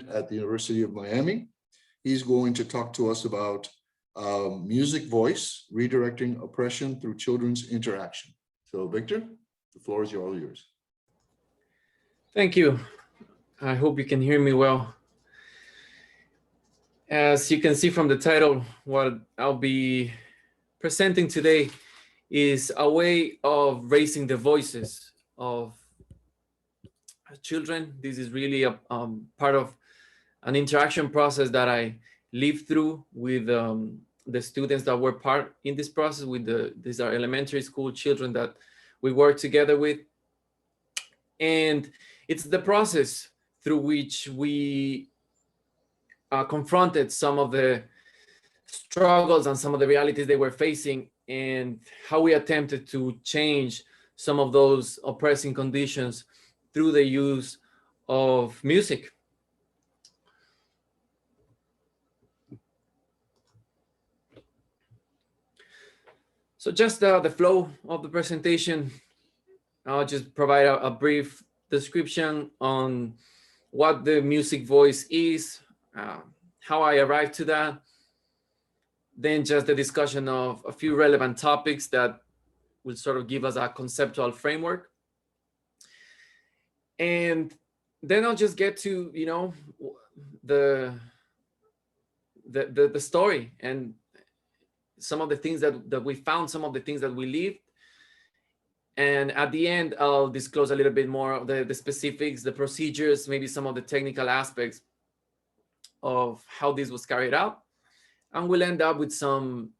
at the University of Miami. He's going to talk to us about music voice, redirecting oppression through children's interaction. So Victor, the floor is all yours. Thank you. I hope you can hear me well. As you can see from the title, what I'll be presenting today is a way of raising the voices of children. This is really a part of an interaction process that I lived through with the students that were part in this process. These are elementary school children that we work together with. And it's the process through which we confronted some of the struggles and some of the realities they were facing, and how we attempted to change some of those oppressing conditions through the use of music. So just the flow of the presentation, I'll just provide a brief description on what the music voice is, how I arrived to that, then just the discussion of a few relevant topics that will sort of give us a conceptual framework. And then I'll just get to, you know, the story and some of the things that we found, some of the things that we lived. And at the end, I'll disclose a little bit more of the specifics, the procedures, maybe some of the technical aspects of how this was carried out. And we'll end up with some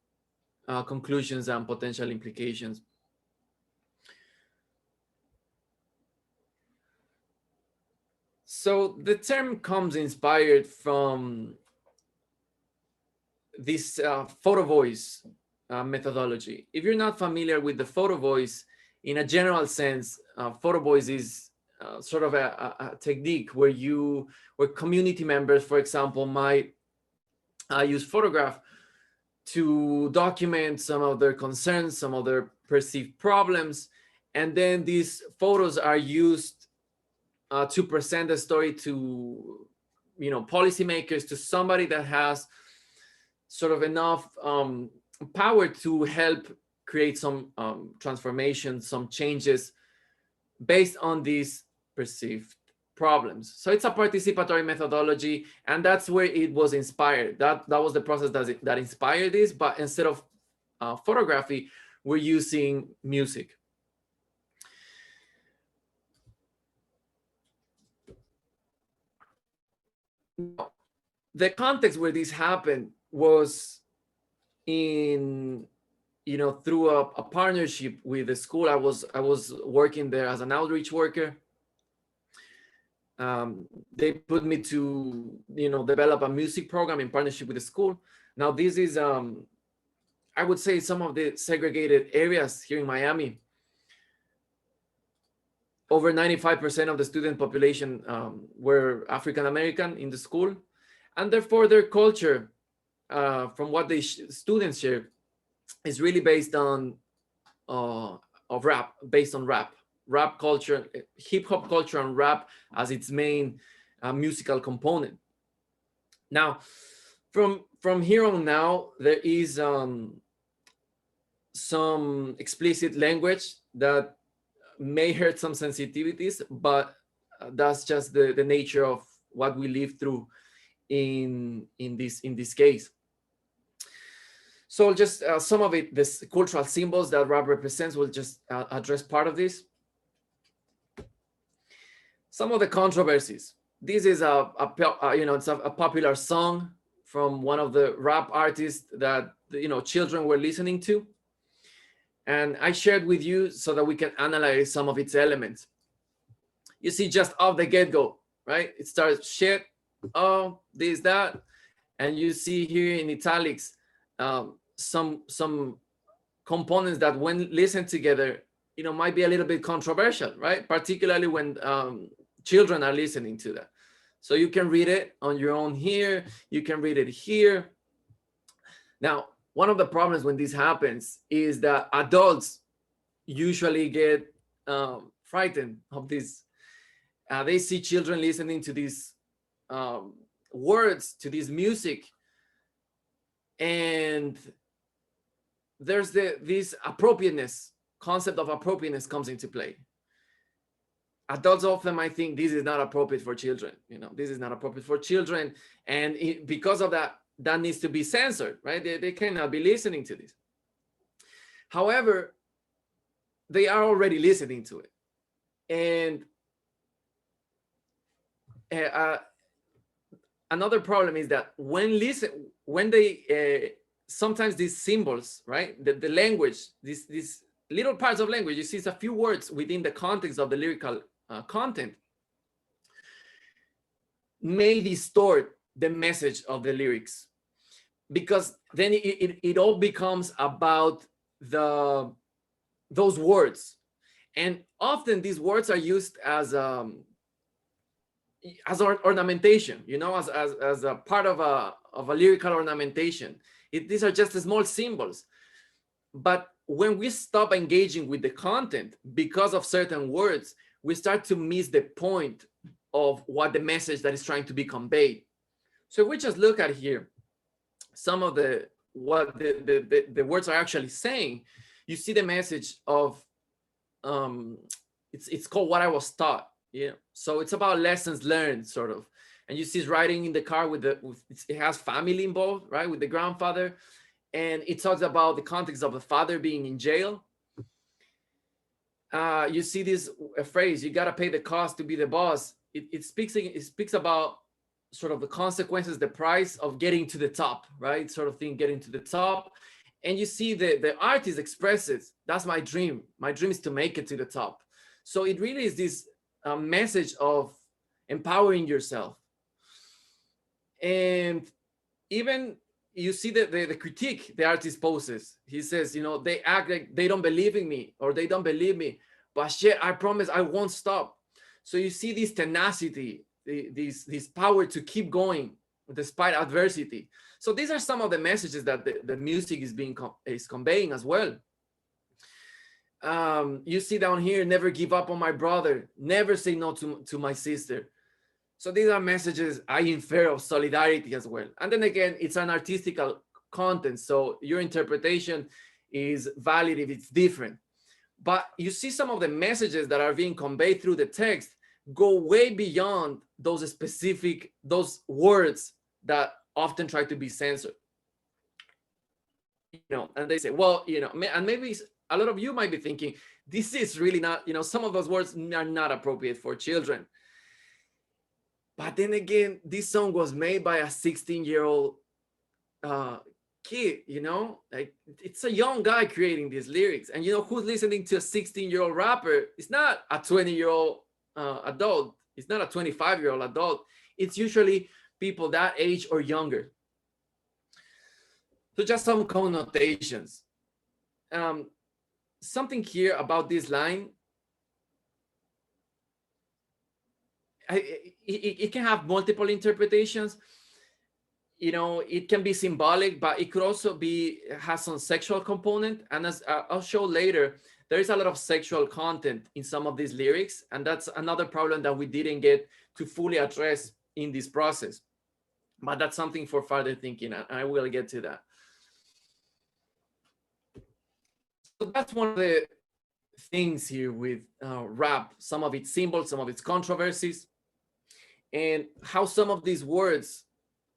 conclusions and potential implications. So the term comes inspired from this photo voice methodology. If you're not familiar with the photo voice, in a general sense, photo voice is sort of a technique where community members, for example, might use photograph to document some of their concerns, some of their perceived problems, and then these photos are used to present the story to, you know, policymakers, to somebody that has sort of enough power to help create some transformation, some changes based on these perceived problems. So it's a participatory methodology, and that's where it was inspired. That was the process that inspired this, but instead of photography, we're using music. The context where this happened was in, you know, through a partnership with the school. I was working there as an outreach worker. They put me to, you know, develop a music program in partnership with the school. Now this is, I would say, some of the segregated areas here in Miami. Over 95% of the student population were African American in the school, and therefore their culture, from what the students share, is really based on rap, based on rap culture, hip hop culture, and rap as its main musical component. Now, from here on now, there is some explicit language that may hurt some sensitivities, but that's just the nature of what we live through in this case. So just some of it, this cultural symbols that rap represents, will just address part of this. Some of the controversies. This is it's a popular song from one of the rap artists that, you know, children were listening to, and I shared with you so that we can analyze some of its elements. You see, just off the get-go, right? It starts shit, oh, this, that, and you see here in italics some components that, when listened together, you know, might be a little bit controversial, right? Particularly when children are listening to that. So you can read it on your own here. You can read it here. Now, one of the problems when this happens is that adults usually get frightened of this. They see children listening to these words to this music, and there's this appropriateness, concept of appropriateness comes into play. Adults often might think this is not appropriate for children. This is not appropriate for children, and because of that, that needs to be censored, right? They cannot be listening to this. However, they are already listening to it, and another problem is that when they sometimes these symbols, right, the language, these little parts of language, you see it's a few words within the context of the lyrical content, may distort the message of the lyrics, because then it all becomes about those words, and often these words are used as ornamentation, as a part of a lyrical ornamentation. These are just small symbols, but when we stop engaging with the content because of certain words, we start to miss the point of what the message that is trying to be conveyed. So if we just look at here some of what the words are actually saying, you see the message of it's called What I Was Taught. Yeah, so it's about lessons learned, sort of. And you see it's riding in the car it has family involved, right, with the grandfather, and it talks about the context of the father being in jail. You see this phrase, you gotta pay the cost to be the boss. It speaks about sort of the consequences, the price of getting to the top, right, sort of thing, getting to the top. And you see the artist expresses, that's my dream. My dream is to make it to the top. So it really is this message of empowering yourself. And even you see the critique the artist poses. He says, they act like they don't believe in me, or they don't believe me, but yet I promise I won't stop. So you see this tenacity, this power to keep going despite adversity. So these are some of the messages that the music is conveying as well. You see down here, never give up on my brother, never say no to my sister. So these are messages I infer of solidarity as well. And then again, it's an artistical content, so your interpretation is valid if it's different. But you see some of the messages that are being conveyed through the text go way beyond those words that often try to be censored. And they say, well, and maybe a lot of you might be thinking, this is really not, some of those words are not appropriate for children. But then again, this song was made by a 16-year-old kid, like it's a young guy creating these lyrics. And who's listening to a 16-year-old rapper? It's not a 20-year-old adult. It's not a 25-year-old adult. It's usually people that age or younger. So just some connotations. Something here about this line, it can have multiple interpretations. It can be symbolic, but it could also has some sexual component. And as I'll show later, there is a lot of sexual content in some of these lyrics, and that's another problem that we didn't get to fully address in this process. But that's something for further thinking, and I will get to that. So that's one of the things here with rap, some of its symbols, some of its controversies, and how some of these words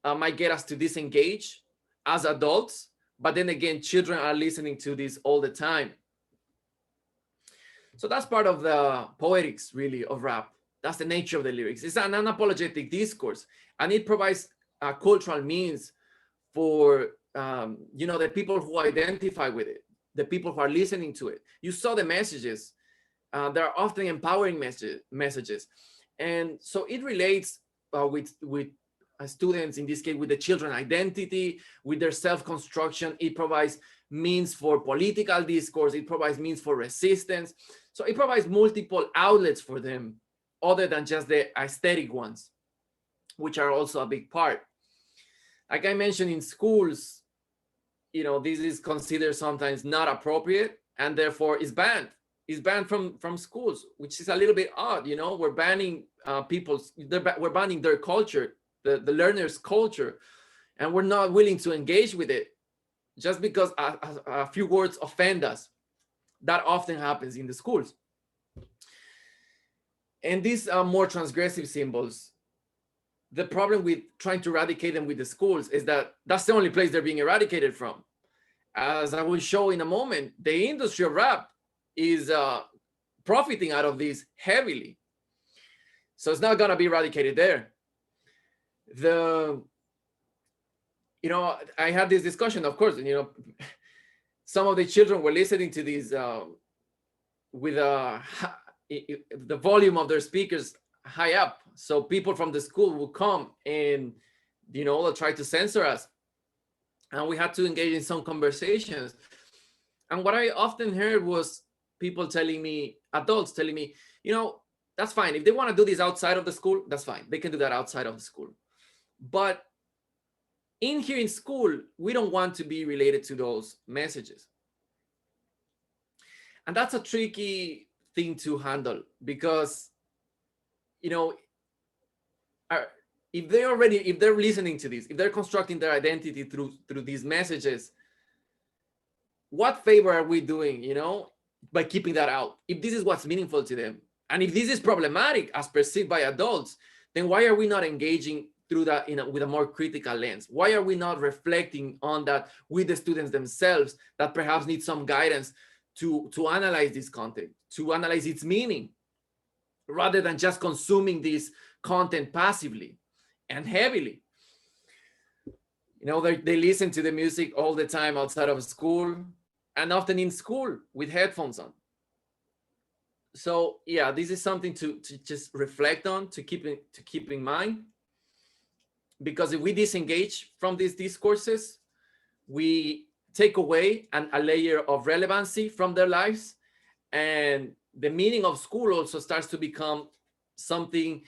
might get us to disengage as adults, but then again, children are listening to this all the time. So that's part of the poetics, really, of rap. That's the nature of the lyrics. It's an unapologetic discourse, and it provides a cultural means for the people who identify with it, the people who are listening to it. You saw the messages. They're often empowering messages. And so it relates with students, in this case, with the children's identity, with their self-construction. It provides means for political discourse. It provides means for resistance. So it provides multiple outlets for them, other than just the aesthetic ones, which are also a big part. Like I mentioned, in schools, this is considered sometimes not appropriate, and therefore is banned. It's banned from schools, which is a little bit odd. We're banning we're banning their culture the learner's culture, and we're not willing to engage with it just because a few words offend us. That often happens in the schools. And these are more transgressive symbols. The problem with trying to eradicate them with the schools is that that's the only place they're being eradicated from. As I will show in a moment, the industry of rap is profiting out of this heavily. So it's not gonna be eradicated there. I had this discussion, of course, some of the children were listening to these with the volume of their speakers high up. So people from the school will come and, they'll try to censor us. And we had to engage in some conversations. And what I often heard was people telling me, adults telling me, that's fine. If they want to do this outside of the school, that's fine. They can do that outside of the school. But here in school, we don't want to be related to those messages. And that's a tricky thing to handle because, if they're listening to this, if they're constructing their identity through these messages, what favor are we doing, by keeping that out? If this is what's meaningful to them, and if this is problematic as perceived by adults, then why are we not engaging through that with a more critical lens? Why are we not reflecting on that with the students themselves that perhaps need some guidance to analyze this content, to analyze its meaning, rather than just consuming this content passively and heavily? They listen to the music all the time outside of school and often in school with headphones on. So yeah, this is something to just reflect on, to keep in mind, because if we disengage from these discourses, we take away a layer of relevancy from their lives, and the meaning of school also starts to become something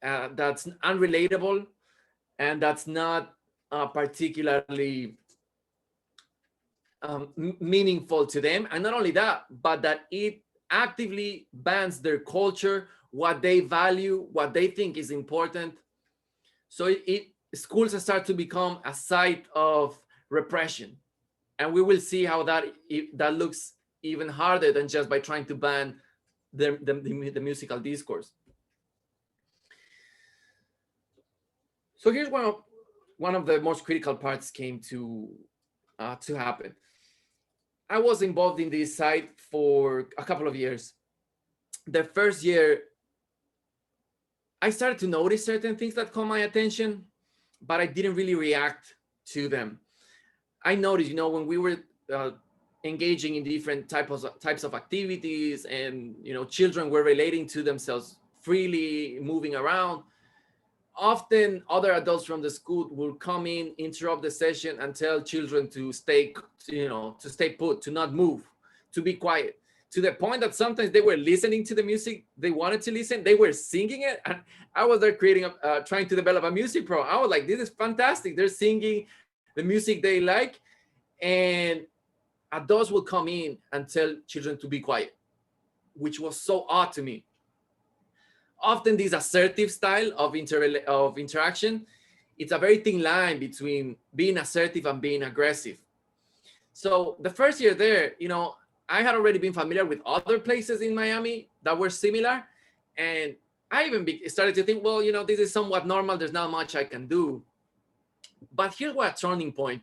that's unrelatable and that's not particularly meaningful to them. And not only that, but that it actively bans their culture, what they value, what they think is important. So schools start to become a site of repression. And we will see how that looks even harder than just by trying to ban the musical discourse. So here's one of the most critical parts came to happen. I was involved in this site for a couple of years. The first year, I started to notice certain things that caught my attention, but I didn't really react to them. I noticed, when we were engaging in different types of activities, and children were relating to themselves freely, moving around, often other adults from the school will come in, interrupt the session, and tell children to stay put, to not move, to be quiet, to the point that sometimes they were listening to the music they wanted to listen, they were singing it, and I was there trying to develop a music program. I was like, this is fantastic. They're singing the music they like, and adults will come in and tell children to be quiet, which was so odd to me. Often this assertive style of interaction, it's a very thin line between being assertive and being aggressive. So the first year there, I had already been familiar with other places in Miami that were similar. And I even started to think, well, this is somewhat normal. There's not much I can do. But here's what a turning point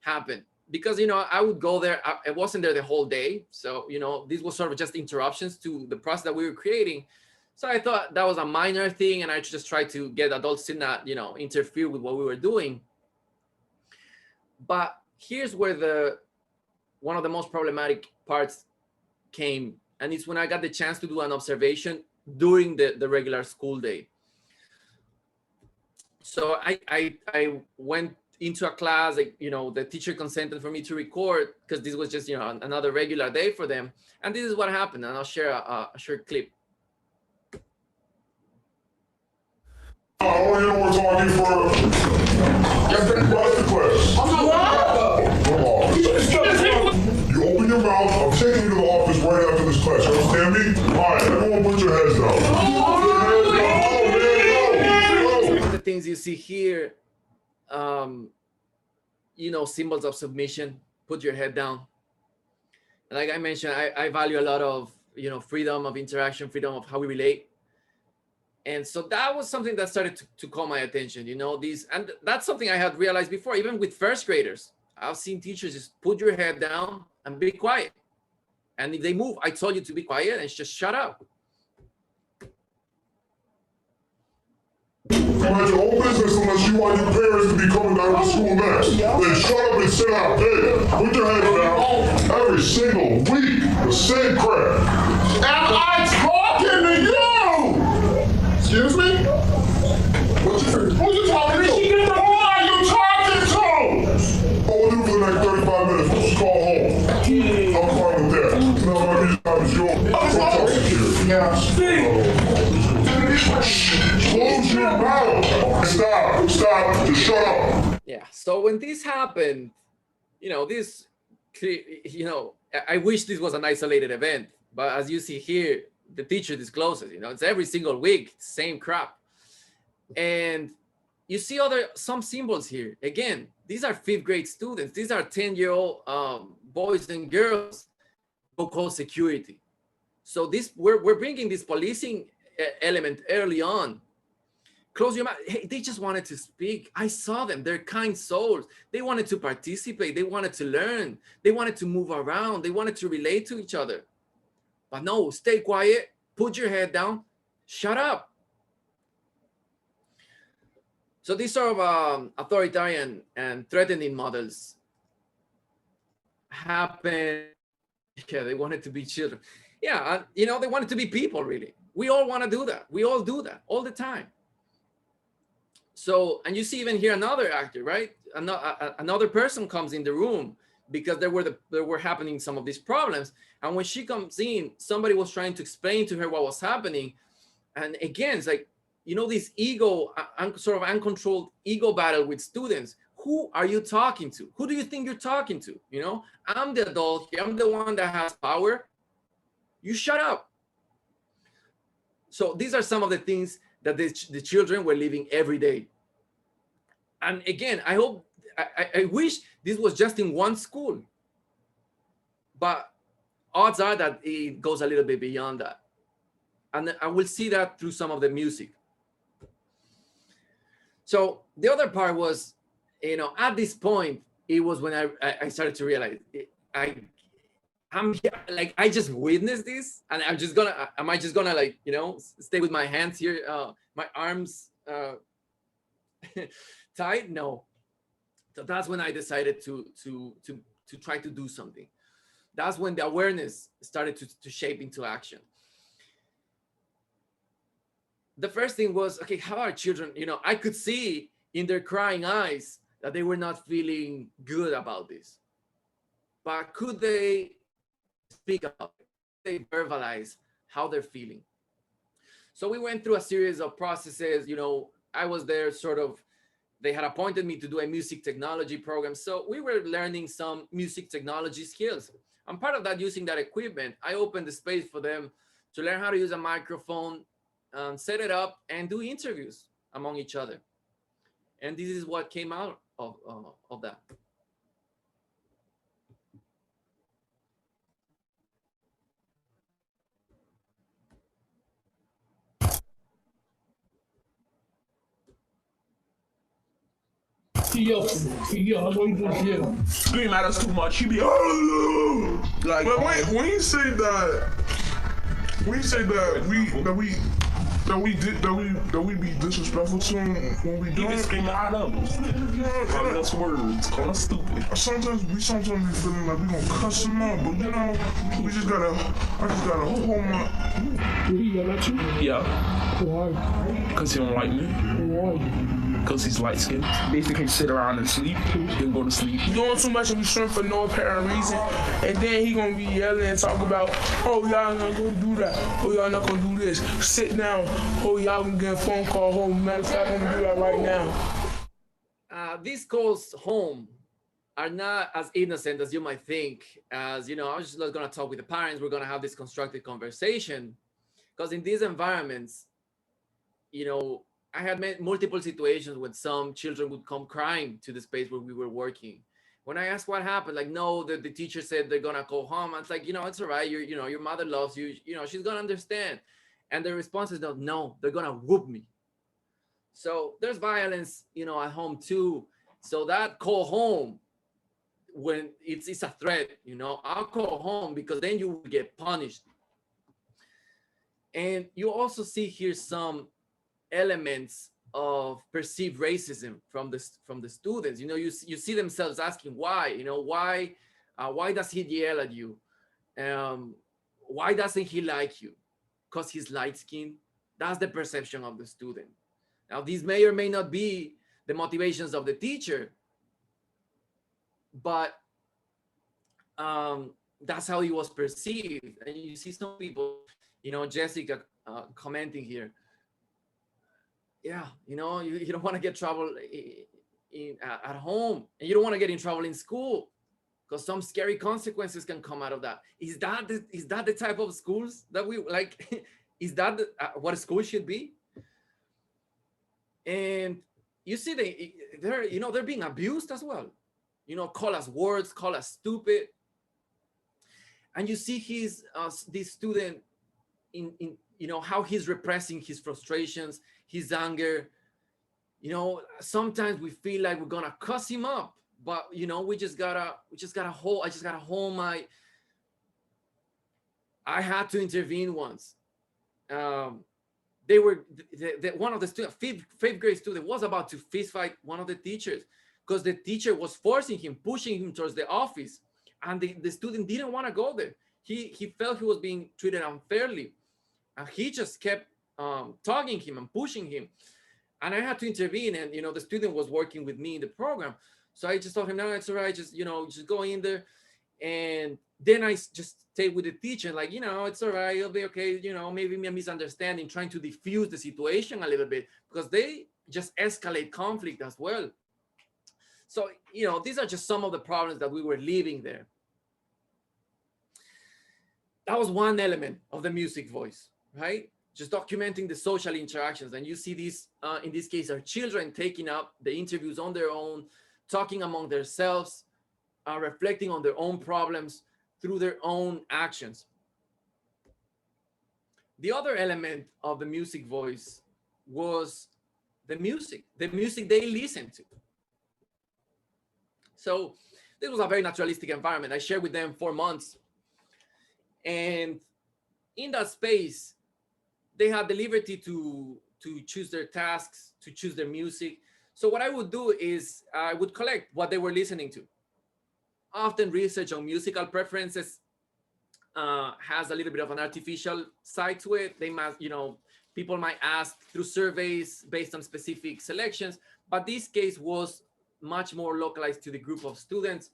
happened. Because, I would go there. I wasn't there the whole day. So, this was sort of just interruptions to the process that we were creating. So I thought that was a minor thing, and I just tried to get adults to not, interfere with what we were doing. But here's where one of the most problematic parts came, and it's when I got the chance to do an observation during the regular school day. So I went into a class, the teacher consented for me to record because this was just, another regular day for them. And this is what happened, and I'll share a short clip. I don't hear what's on you for what's the question? Come on. You open your mouth, I'm taking you to the office right after this class. You understand me? All right, everyone put your heads down. One of the things you see here, you know, symbols of submission, put your head down. And like I mentioned, I value a lot of, you know, freedom of interaction, freedom of how we relate. And so that was something that started to call my attention, you know, and that's something I had realized before, even with first graders. I've seen teachers just put your head down and be quiet. And if they move, I told you to be quiet and just shut up. Mind your own business unless you want your parents to be coming down to school next. Then shut up and sit out there. Put your head down. Every single week, the same crap. Am I talking to you? Excuse me? Who you talking to? Who are you talking to? What we'll do for the next 35 minutes, we'll just call home. I'm fine with that. No, my reason is yours. Close your mouth. Stop, just shut up. Yeah, so when this happened, you know, I wish this was an isolated event, but as you see here, the teacher discloses, you know, it's every single week, same crap. And you see some symbols here. Again, these are 5th grade students. These are 10-year-old boys and girls who call security. So we're bringing this policing element early on. Close your mouth. Hey, they just wanted to speak. I saw them. They're kind souls. They wanted to participate. They wanted to learn. They wanted to move around. They wanted to relate to each other. But no, stay quiet. Put your head down. Shut up. So these sort of authoritarian and threatening models happen. Yeah, they wanted to be children. Yeah, you know, they wanted to be people, really. We all want to do that. We all do that all the time. So, and you see even here another actor, right? Another person comes in the room because there were happening some of these problems. And when she comes in, somebody was trying to explain to her what was happening. And again, it's like, you know, this ego, sort of uncontrolled ego battle with students. Who are you talking to? Who do you think you're talking to? You know, I'm the adult here. I'm the one that has power. You shut up. So these are some of the things that the children were living every day. And again, I wish this was just in one school, but odds are that it goes a little bit beyond that. And I will see that through some of the music. So the other part was, you know, at this point, it was when I started to realize I'm like, I just witnessed this, and am I just gonna like, you know, stay with my hands here, my arms tight? No. So that's when I decided to try to do something. That's when the awareness started to shape into action. The first thing was, okay, how are children, you know, I could see in their crying eyes that they were not feeling good about this, but could they speak about it? They verbalize how they're feeling. So we went through a series of processes. You know, I was there they had appointed me to do a music technology program. So we were learning some music technology skills. And part of that, using that equipment, I opened the space for them to learn how to use a microphone, set it up, and do interviews among each other. And this is what came out of that. Yeah, that's what he just did. Scream at us too much. He be like. But when you say that we be disrespectful to him when we do He be it. screaming out of us. Calling us words, calling us stupid. Sometimes we feeling like we gonna cuss him out, but you know, I just gotta hold my. Did he yell at you? Yeah, Why? cause he don't like me. Why? Cause he's light skinned. Basically sit around and sleep, then go to sleep. Doing too much and we shrimp for no apparent reason. And then he gonna be yelling and talk about, oh, y'all not gonna do that. Oh, y'all not gonna do this. Sit down. Oh, y'all gonna get a phone call. Oh, matter of fact, I'm gonna do that right now. These calls home are not as innocent as you might think. As, you know, I was just gonna talk with the parents. We're gonna have this constructive conversation. Because in these environments, you know, I had met multiple situations when some children would come crying to the space where we were working. When I asked what happened, like, no, the teacher said they're gonna go home. I was like, it's all right. Your mother loves you. She's gonna understand. And the response is, no, they're gonna whoop me. So there's violence, at home too. So that call home, when it's a threat, I'll call home because then you will get punished. And you also see here some elements of perceived racism from the students. You see themselves asking why. Why does he yell at you? Why doesn't he like you? Because he's light skinned. That's the perception of the student. Now, these may or may not be the motivations of the teacher, but that's how he was perceived. And you see some people, Jessica commenting here. Yeah, you don't want to get trouble at home, and you don't want to get in trouble in school because some scary consequences can come out of that. Is that the type of schools that we like? Is that what a school should be? And you see they're being abused as well. Call us words, call us stupid. And you see this student in how he's repressing his frustrations, his anger. Sometimes we feel like we're gonna cuss him up, but I just gotta hold my. I had to intervene once. One of the students, fifth grade student, was about to fist fight one of the teachers because the teacher was forcing him, pushing him towards the office, and the student didn't want to go there. He felt he was being treated unfairly, and he just kept tugging him and pushing him, and I had to intervene. And the student was working with me in the program, so I just told him, no, it's all right, just go in there. And then I just stayed with the teacher, like, it's all right, it'll be okay, maybe a misunderstanding, trying to diffuse the situation a little bit, because they just escalate conflict as well. So these are just some of the problems that we were living there. That was one element of the music voice, right? Just documenting the social interactions. And you see these, in this case, are children taking up the interviews on their own, talking among themselves, reflecting on their own problems through their own actions. The other element of the music voice was the music they listened to. So this was a very naturalistic environment. I shared with them 4 months. And in that space, they had the liberty to choose their tasks, to choose their music. So what I would do is I would collect what they were listening to. Often research on musical preferences has a little bit of an artificial side to it. They might, people might ask through surveys based on specific selections, but this case was much more localized to the group of students.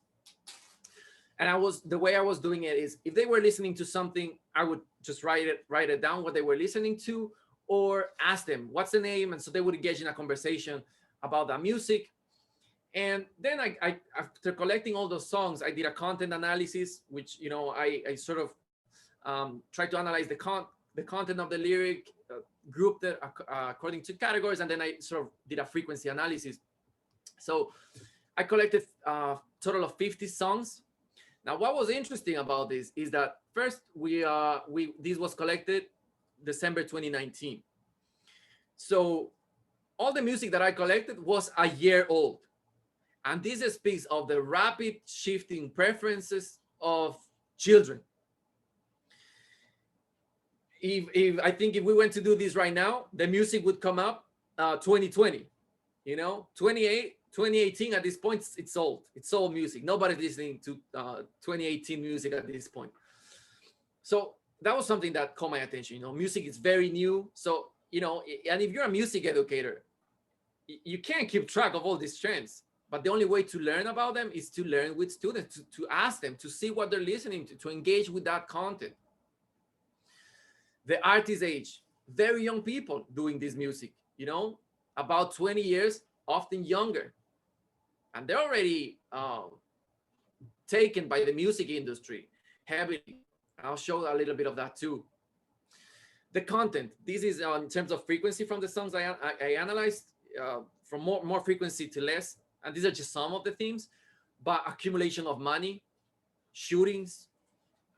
And the way I was doing it is, if they were listening to something, I would just write it down, what they were listening to, or ask them, what's the name? And so they would engage in a conversation about that music. And then I after collecting all those songs, I did a content analysis, which, I sort of tried to analyze the content of the lyric, grouped it according to categories, and then I sort of did a frequency analysis. So I collected a total of 50 songs. Now, what was interesting about this is that first this was collected December 2019. So all the music that I collected was a year old. And this speaks of the rapid shifting preferences of children. I think if we went to do this right now, the music would come up 2020, 2018 at this point, it's old. It's old music. Nobody's listening to 2018 music at this point. So that was something that caught my attention. Music is very new. So, and if you're a music educator, you can't keep track of all these trends. But the only way to learn about them is to learn with students, to ask them, to see what they're listening to engage with that content. The artist age, very young people doing this music, about 20 years, often younger. And they're already taken by the music industry heavily. I'll show a little bit of that too. The content, this is in terms of frequency from the songs I analyzed, from more frequency to less. And these are just some of the themes, but accumulation of money, shootings,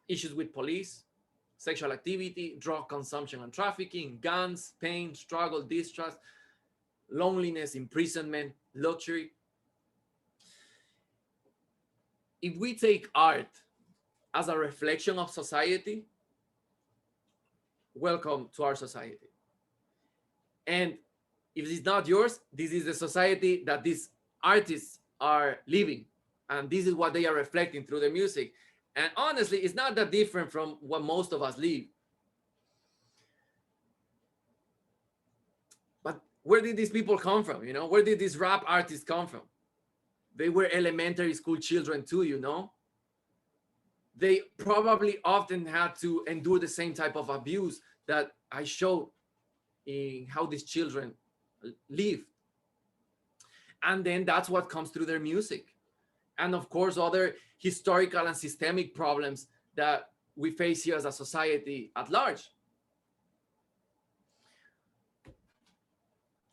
issues with police, sexual activity, drug consumption and trafficking, guns, pain, struggle, distrust, loneliness, imprisonment, luxury. If we take art as a reflection of society, welcome to our society. And if it's not yours, this is the society that these artists are living. And this is what they are reflecting through their music. And honestly, it's not that different from what most of us live. But where did these people come from? You know, where did these rap artists come from? They were elementary school children too, you know? They probably often had to endure the same type of abuse that I showed in how these children live. And then that's what comes through their music. And of course, other historical and systemic problems that we face here as a society at large.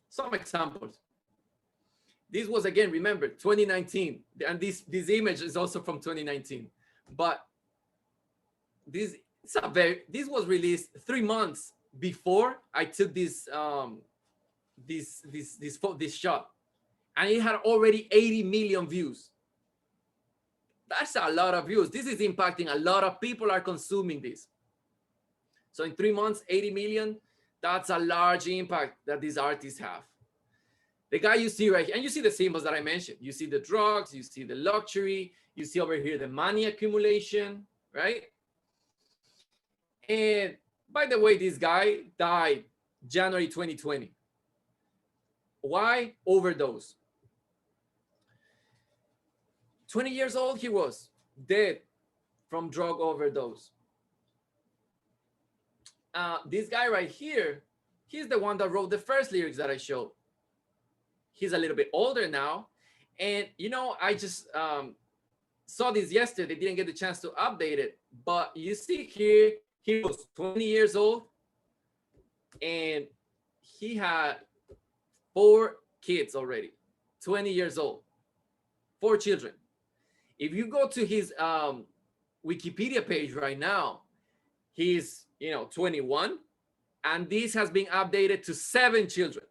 Some examples. This was, again, remember, 2019. And this image is also from 2019. But this was released 3 months before I took this shot, and it had already 80 million views. That's a lot of views. This is impacting a lot of people are consuming this. So in 3 months, 80 million, that's a large impact that these artists have. The guy you see right here, and you see the symbols that I mentioned. You see the drugs, you see the luxury, you see over here the money accumulation, right? And by the way, this guy died January 2020. Why? Overdose. 20 years old he was, dead from drug overdose. This guy right here, he's the one that wrote the first lyrics that I showed. He's a little bit older now. And, you know, I just saw this yesterday, didn't get the chance to update it. But you see here, he was 20 years old and he had 4 kids already, 20 years old, 4 children. If you go to his Wikipedia page right now, he's, 21, and this has been updated to 7 children.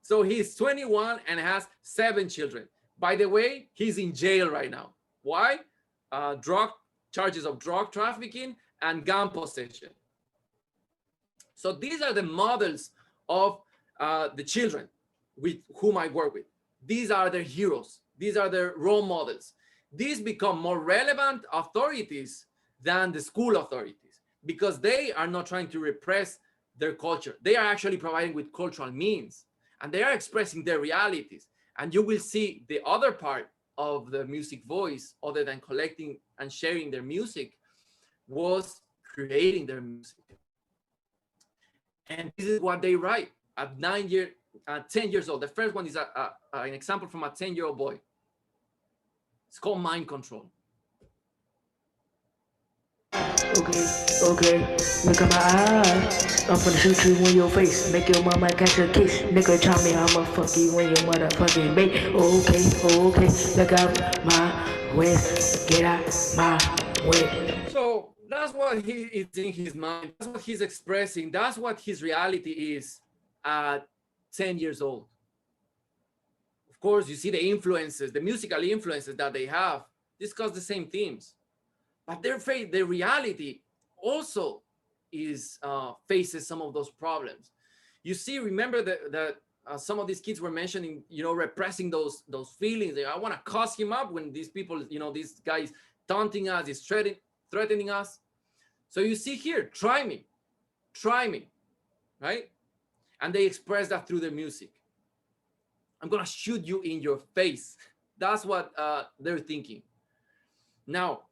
So he's 21 and has 7 children. By the way, he's in jail right now. Why? Charges of drug trafficking and gun possession. So these are the models of the children with whom I work with. These are their heroes. These are their role models. These become more relevant authorities than the school authorities because they are not trying to repress their culture. They are actually providing with cultural means and they are expressing their realities. And you will see the other part of the music voice, other than collecting and sharing their music, was creating their music. And this is what they write at 10 years old. The first one is an example from a 10-year-old boy. It's called Mind Control. Okay, look at my eyes. I'm finna shoot you in your face. Make your mama catch a kiss. Nigga, try me, I'ma fuck you in your motherfucking bait. Okay, look out my way. Get out my way. So that's what he is in his mind. That's what he's expressing. That's what his reality is at 10 years old. Of course, you see the influences, the musical influences that they have discuss the same themes. But their reality also is faces some of those problems. You see, remember that some of these kids were mentioning, repressing those feelings. I want to cuss him up when these people, these guys taunting us, is threatening us. So you see here, try me, right? And they express that through their music. I'm gonna shoot you in your face. That's what they're thinking. Now,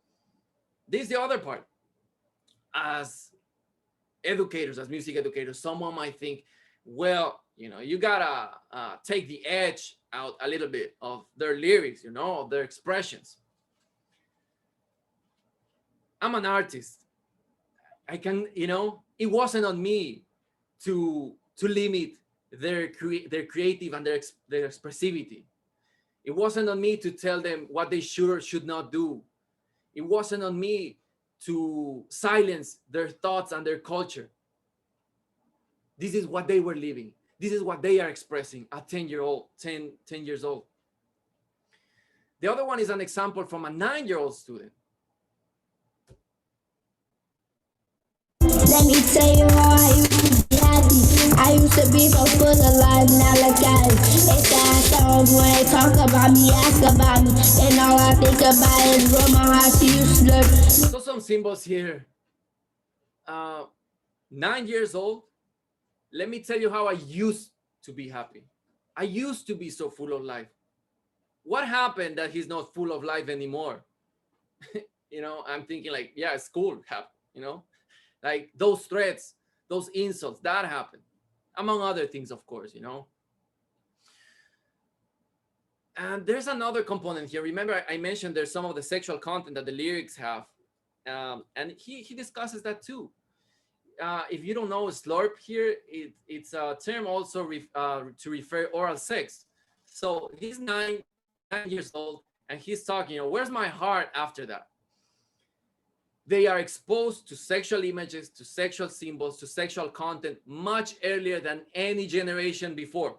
this is the other part. As educators, as music educators, someone might think, well, you gotta take the edge out a little bit of their lyrics, of their expressions. I'm an artist. I can, it wasn't on me to limit their creative and their expressivity. It wasn't on me to tell them what they should or should not do. It wasn't on me to silence their thoughts and their culture. This is what they were living. This is what they are expressing at 10 years old. The other one is an example from a 9-year-old student. Let me tell you how I used to be happy. I used to be so full of life, now look at it. They sad songs when they talk about me, ask about me. And all I think about is grandma, how she used to look. So some symbols here. 9 years old. Let me tell you how I used to be happy. I used to be so full of life. What happened that he's not full of life anymore? You know, I'm thinking like, yeah, school happened, you know, like those threats, those insults, that happened, among other things, of course, you know. And there's another component here. Remember, I mentioned there's some of the sexual content that the lyrics have. And he discusses that too. If you don't know slurp here, it's a term also to refer oral sex. So he's 9 years old and he's talking, you know, where's my heart after that? They are exposed to sexual images, to sexual symbols, to sexual content much earlier than any generation before.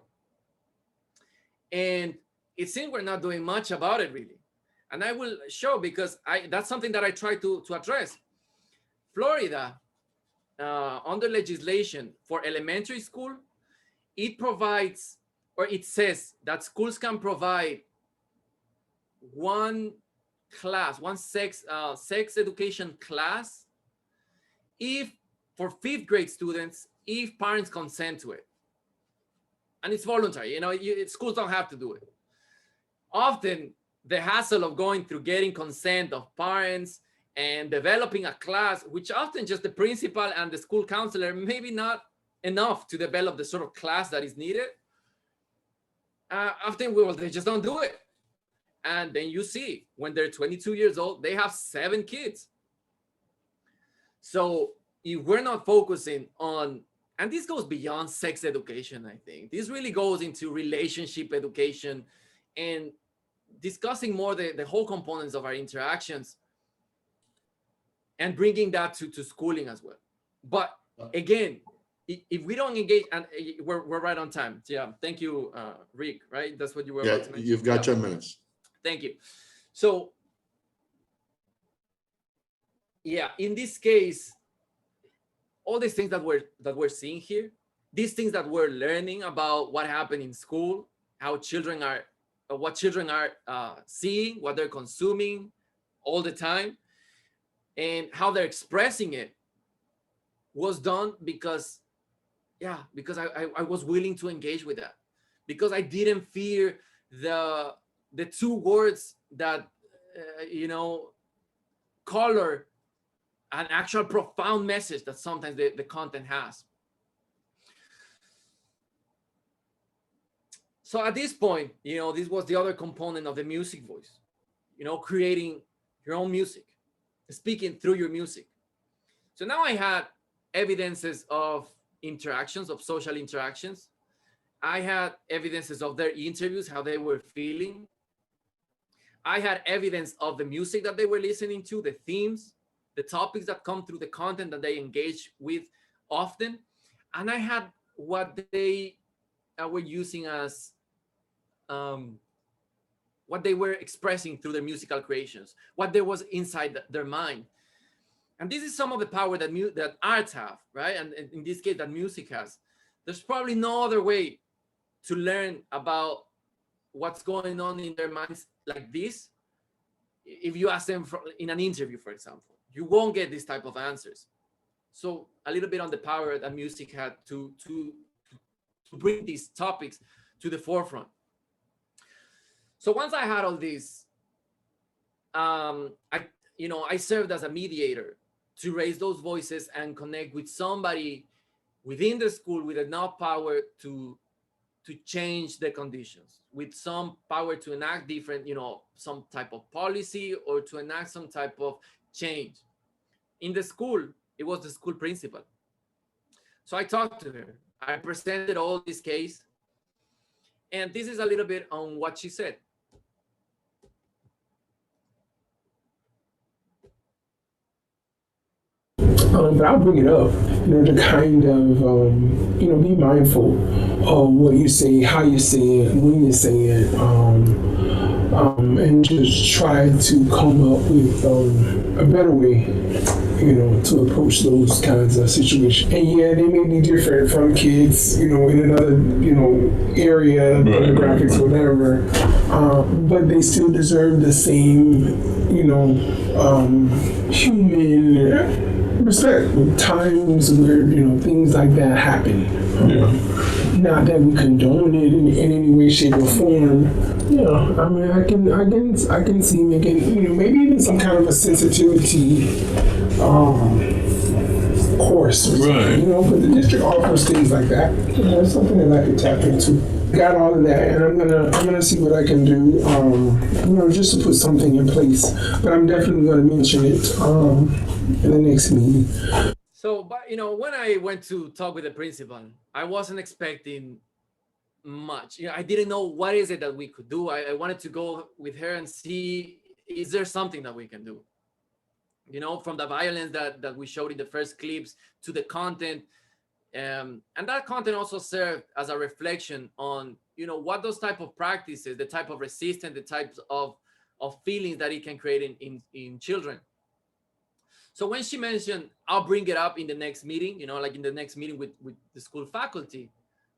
And it seems we're not doing much about it really. And I will show, because that's something that I try to address. Florida, under legislation for elementary school, it provides, or it says that schools can provide one class, one sex education class, if for 5th grade students, if parents consent to it. And it's voluntary, you know, schools don't have to do it. Often the hassle of going through getting consent of parents and developing a class, which often just the principal and the school counselor, maybe not enough to develop the sort of class that is needed. Often they just don't do it. And then you see, when they're 22 years old, they have 7 kids. So if we're not focusing on, and this goes beyond sex education, I think. This really goes into relationship education and discussing more the whole components of our interactions and bringing that to schooling as well. But again, if we don't engage, and we're right on time. Yeah, thank you, Rick, right? That's what you were about to mention. You've got 10 minutes. Thank you. So, yeah, in this case, all these things that we're seeing here, these things that we're learning about what happened in school, how children are, what children are seeing, what they're consuming all the time, and how they're expressing it, was done because, yeah, because I was willing to engage with that, because I didn't fear the 2 words that, you know, color an actual profound message that sometimes the content has. So at this point, you know, this was the other component of the music voice, you know, creating your own music, speaking through your music. So now I had evidences of interactions, of social interactions. I had evidences of their interviews, how they were feeling. I had evidence of the music that they were listening to, the themes, the topics that come through the content that they engage with often. And I had what they were using as, what they were expressing through their musical creations, what there was inside their mind. And this is some of the power that arts have, right? And in this case, that music has. There's probably no other way to learn about what's going on in their minds like this. If you ask them in an interview, for example, you won't get this type of answers. So a little bit on the power that music had to bring these topics to the forefront. So once I had all this, I served as a mediator to raise those voices and connect with somebody within the school with enough power to change the conditions, with some power to enact different, some type of policy or to enact some type of change. In the school, it was the school principal. So I talked to her. I presented all this case. And this is a little bit on what she said. But I'll bring it up, to kind of, be mindful of what you say, how you say it, when you say it, and just try to come up with a better way, to approach those kinds of situations. And yeah, they may be different from kids, in another, area, demographics, whatever, but they still deserve the same, human respect with times where things like that happen. Not that we condone it in any way, shape, or form. I mean, I can see making maybe even some kind of a sensitivity course, right? But the district offers things like that. It's something that I could tap into. Got all of that, and I'm gonna see what I can do. Just to put something in place. But I'm definitely gonna mention it in the next meeting. So, but when I went to talk with the principal, I wasn't expecting much. I didn't know what is it that we could do. I wanted to go with her and see, is there something that we can do? From the violence that we showed in the first clips to the content. And that content also served as a reflection on, what those type of practices, the type of resistance, the types of feelings that it can create in children. So when she mentioned, I'll bring it up in the next meeting, like in the next meeting with the school faculty,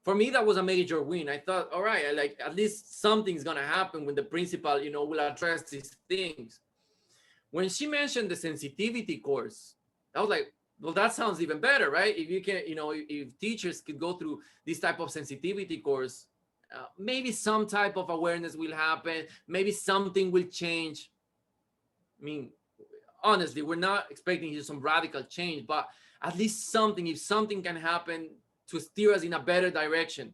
for me, that was a major win. I thought, all right, at least something's going to happen when the principal, will address these things. When she mentioned the sensitivity course, I was like, well, that sounds even better, right? If you can, if teachers could go through this type of sensitivity course, maybe some type of awareness will happen. Maybe something will change. I mean, honestly, we're not expecting some radical change, but at least something, if something can happen to steer us in a better direction.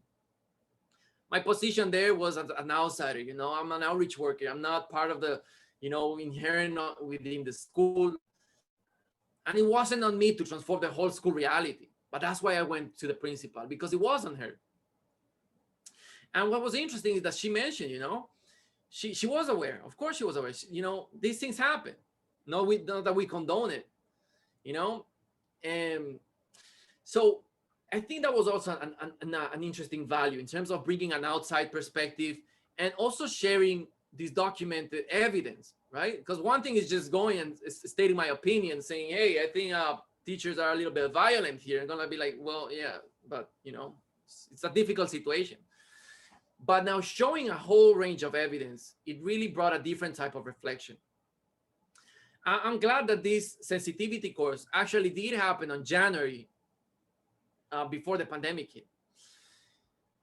My position there was as an outsider, I'm an outreach worker. I'm not part of the, inherent within the school. And it wasn't on me to transform the whole school reality. But that's why I went to the principal, because it was on her. And what was interesting is that she mentioned, she was aware. Of course she was aware. These things happen. Not that we condone it, And so I think that was also an interesting value in terms of bringing an outside perspective and also sharing this documented evidence, right? Because one thing is just going and stating my opinion, saying, hey, I think teachers are a little bit violent here. I'm gonna be like, well, yeah, but it's a difficult situation. But now showing a whole range of evidence, it really brought a different type of reflection. I'm glad that this sensitivity course actually did happen on January before the pandemic hit.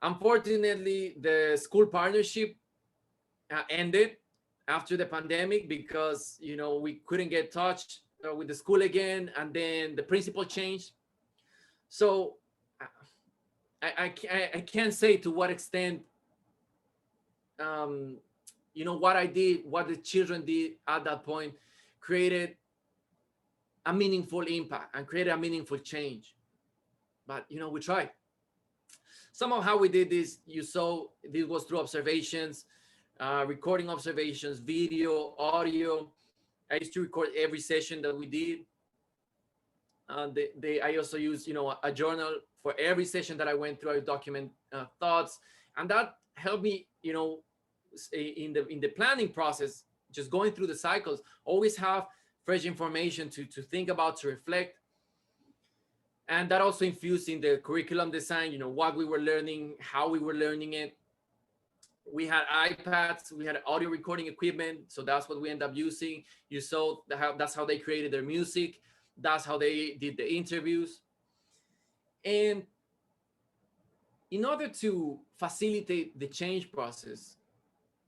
Unfortunately, the school partnership ended after the pandemic because, we couldn't get in touch with the school again, and then the principal changed. So I can't say to what extent, what I did, what the children did at that point created a meaningful impact and created a meaningful change. But, we tried. Some of how we did this, you saw, this was through observations, recording observations, video, audio. I used to record every session that we did. I also used, a journal for every session that I went through. I document thoughts, and that helped me, in the planning process, just going through the cycles, always have fresh information to think about, to reflect. And that also infused in the curriculum design, what we were learning, how we were learning it. We had iPads, we had audio recording equipment. So that's what we end up using. You saw that's how they created their music. That's how they did the interviews. And in order to facilitate the change process,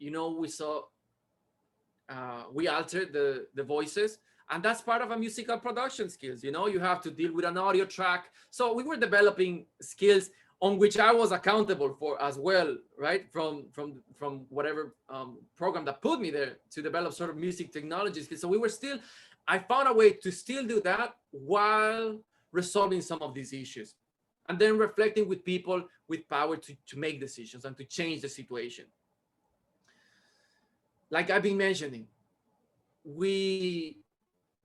we saw, we altered the voices. And that's part of a musical production skills. You have to deal with an audio track. So we were developing skills on which I was accountable for as well, right? From whatever program that put me there to develop sort of music technology skills. So I found a way to still do that while resolving some of these issues. and then reflecting with people with power to make decisions and to change the situation. Like I've been mentioning, we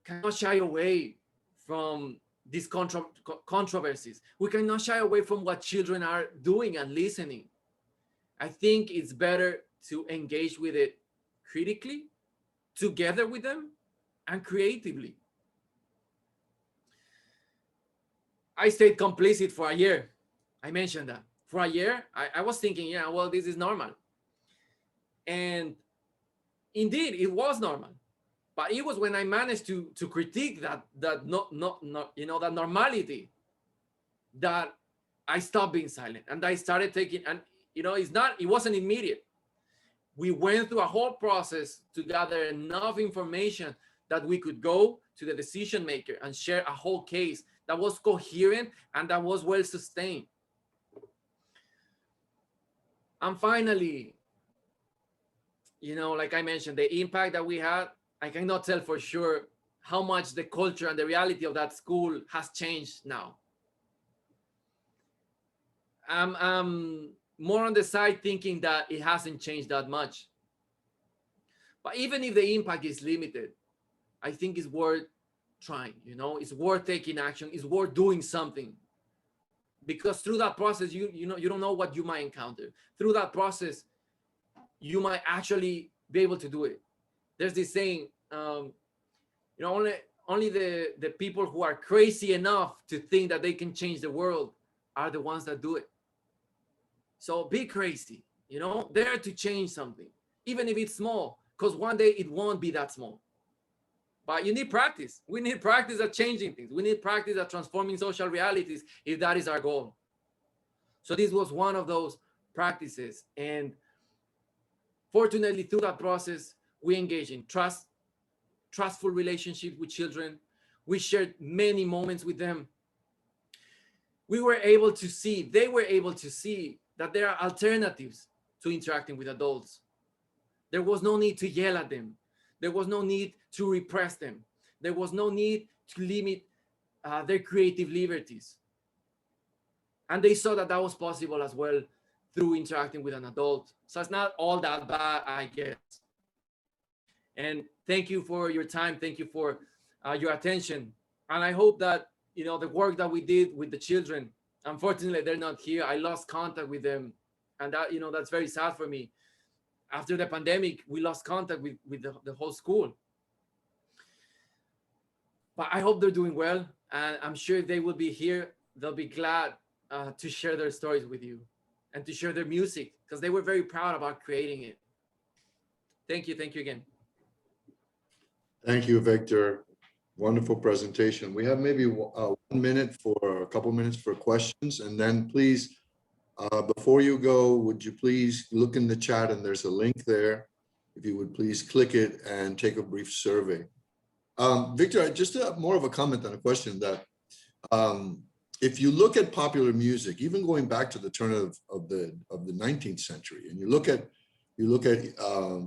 cannot shy away from these controversies. We cannot shy away from what children are doing and listening. I think it's better to engage with it critically, together with them, and creatively. I stayed complicit for a year. I mentioned that. For a year, I was thinking, yeah, well, this is normal. And indeed, it was normal. But it was when I managed to critique that normality, that I stopped being silent, and I started taking, and it wasn't immediate. We went through a whole process to gather enough information that we could go to the decision maker and share a whole case that was coherent and that was well sustained. And finally, like I mentioned, the impact that we had, I cannot tell for sure how much the culture and the reality of that school has changed now. I'm more on the side thinking that it hasn't changed that much. But even if the impact is limited, I think it's worth trying, it's worth taking action, it's worth doing something. Because through that process, you don't know what you might encounter. Through that process, you might actually be able to do it. There's this saying, only the people who are crazy enough to think that they can change the world are the ones that do it. So be crazy, dare to change something, even if it's small, because one day it won't be that small. But you need practice. We need practice at changing things. We need practice at transforming social realities if that is our goal. So this was one of those practices. And fortunately, through that process, we engaged in trustful relationships with children. We shared many moments with them. They were able to see that there are alternatives to interacting with adults. There was no need to yell at them. There was no need to repress them. There was no need to limit their creative liberties. And they saw that that was possible as well through interacting with an adult. So it's not all that bad, I guess. And thank you for your time. Thank you for your attention. And I hope that, the work that we did with the children, unfortunately, they're not here. I lost contact with them. And that, that's very sad for me. After the pandemic, we lost contact with the whole school. But I hope they're doing well. And I'm sure they will be here. They'll be glad to share their stories with you and to share their music, because they were very proud about creating it. Thank you. Thank you again. Thank you, Victor. Wonderful presentation. We have maybe 1 minute for a couple minutes for questions. And then please, before you go, would you please look in the chat, and there's a link there. If you would please click it and take a brief survey. Victor, just more of a comment than a question, that if you look at popular music, even going back to the turn of the 19th century, and you look at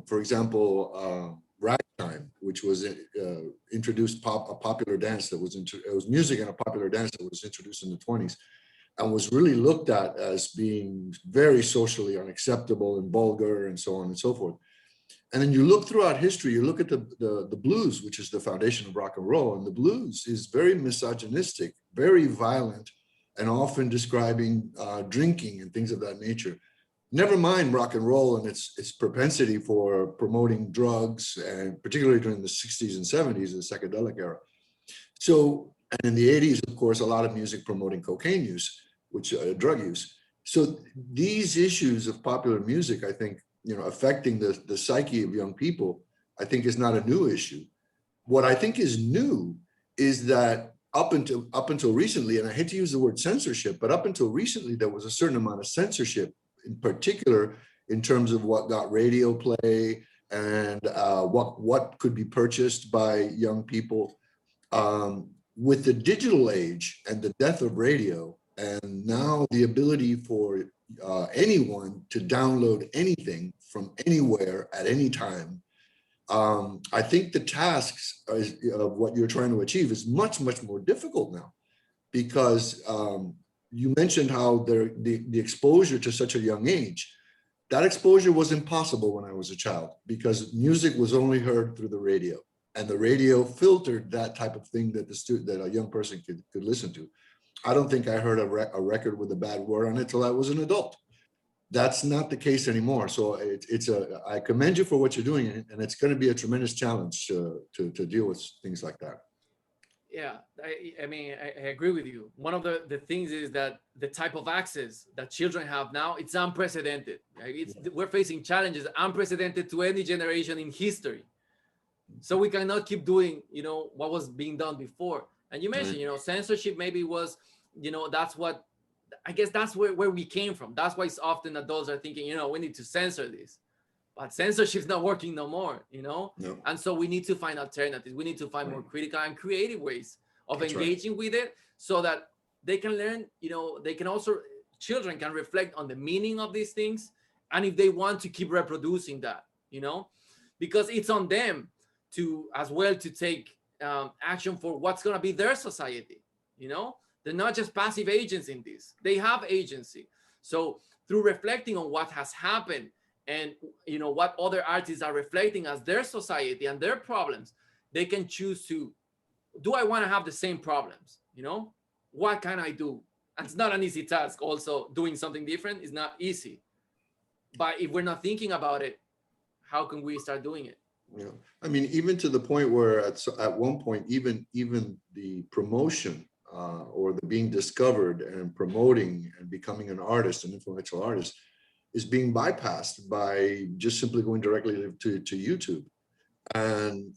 for example, ragtime, which was introduced, a popular dance that was it was music and a popular dance that was introduced in the 20s, and was really looked at as being very socially unacceptable and vulgar and so on and so forth. And then you look throughout history, you look at the blues, which is the foundation of rock and roll, and the blues is very misogynistic, very violent, and often describing drinking and things of that nature. Never mind rock and roll and its propensity for promoting drugs, and particularly during the 60s and 70s, the psychedelic era. So, and in the 80s, of course, a lot of music promoting cocaine use, which drug use. So these issues of popular music, I think, affecting the psyche of young people, I think is not a new issue. What I think is new is that up until recently, and I hate to use the word censorship, but up until recently, there was a certain amount of censorship, in particular in terms of what got radio play and what could be purchased by young people. With the digital age and the death of radio, and now the ability for anyone to download anything from anywhere at any time, I think the tasks of what you're trying to achieve is much, much more difficult now, because you mentioned how the exposure to such a young age, that exposure was impossible when I was a child because music was only heard through the radio, and the radio filtered that type of thing that that a young person could listen to. I don't think I heard a record with a bad word on it till I was an adult. That's not the case anymore. So I commend you for what you're doing, and it's going to be a tremendous challenge to deal with things like that. Yeah, I mean, I agree with you. One of the things is that the type of access that children have now, it's unprecedented. Right? We're facing challenges unprecedented to any generation in history. So we cannot keep doing, what was being done before. And you mentioned, censorship maybe was, that's what, I guess that's where we came from. That's why it's often adults are thinking, we need to censor this. But censorship is not working no more, No. And so we need to find alternatives. We need to find more critical and creative ways of engaging with it so that they can learn, they can also, children can reflect on the meaning of these things. And if they want to keep reproducing that, because it's on them as well to take action for what's going to be their society, They're not just passive agents in this. They have agency. So through reflecting on what has happened and what other artists are reflecting as their society and their problems, they can choose to, do I want to have the same problems? What can I do? And it's not an easy task. Also, doing something different is not easy. But if we're not thinking about it, how can we start doing it? Yeah, I mean, even to the point where at one point, even the promotion or the being discovered and promoting and becoming an artist, an influential artist, is being bypassed by just simply going directly to YouTube. And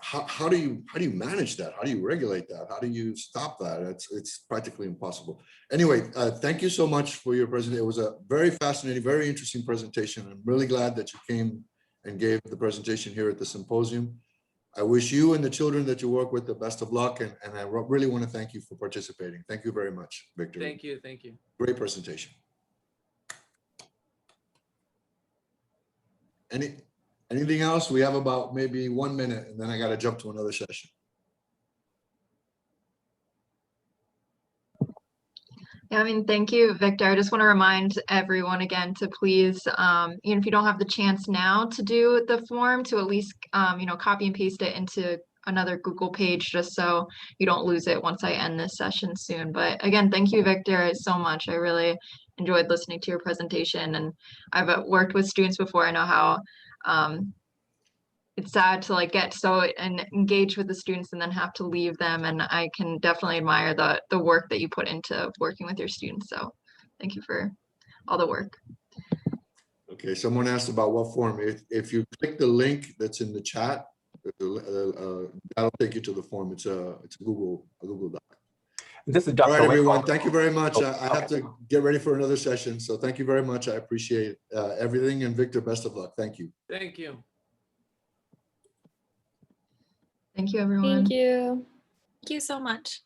how do you manage that? How do you regulate that? How do you stop that? It's practically impossible. Anyway, thank you so much for your presentation. It was a very fascinating, very interesting presentation. I'm really glad that you came and gave the presentation here at the symposium. I wish you and the children that you work with the best of luck, and I really want to thank you for participating. Thank you very much, Victor. Thank you. Great presentation. Anything else? We have about maybe 1 minute, and then I got to jump to another session. Yeah, I mean, thank you, Victor. I just want to remind everyone again to please, even if you don't have the chance now to do the form, to at least, copy and paste it into another Google page just so you don't lose it once I end this session soon. But again, thank you, Victor, so much. I really enjoyed listening to your presentation, and I've worked with students before. I know how it's sad to get so engaged with the students and then have to leave them. And I can definitely admire the work that you put into working with your students. So thank you for all the work. Okay, someone asked about what form. If you click the link that's in the chat, that'll take you to the form. It's a Google Doc. This is Dr. All right, everyone. Thank you very much. I have to get ready for another session. So thank you very much. I appreciate everything. And Victor, best of luck. Thank you. Thank you. Thank you, everyone. Thank you. Thank you so much.